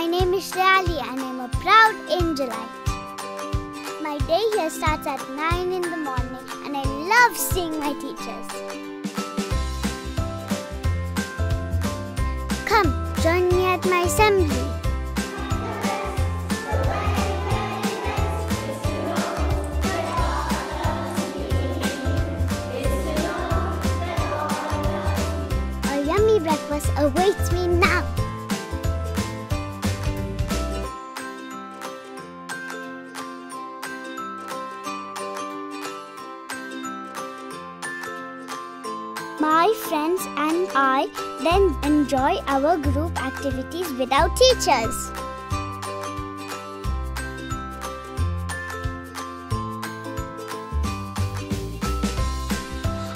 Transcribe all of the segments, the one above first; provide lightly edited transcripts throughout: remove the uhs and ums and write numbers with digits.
My name is Shreyali and I'm a proud Angelite. My day here starts at 9 in the morning and I love seeing my teachers. Come, join me at my assembly. A yummy breakfast awaits me now. My friends and I then enjoy our group activities with our teachers.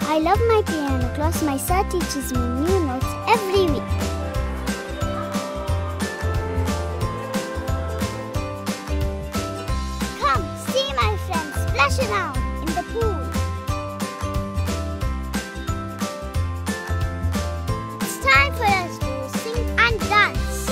I love my piano class. My sir teaches me new notes every week. Come, see my friends splash around in the pool. Time for us to sing and dance.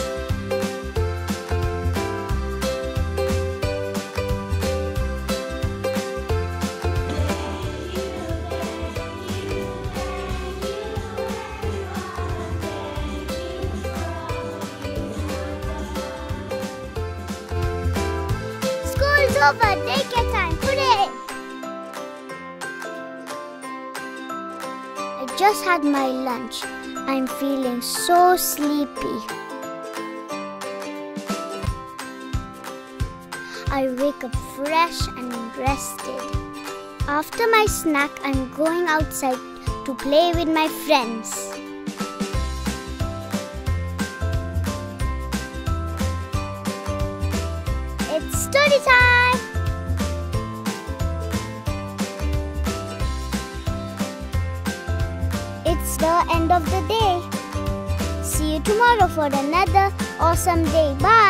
School's over, daycare time, hooray! I just had my lunch. I'm feeling so sleepy. I wake up fresh and rested. After my snack, I'm going outside to play with my friends. It's story time! It's the end of the day. See you tomorrow for another awesome day. Bye.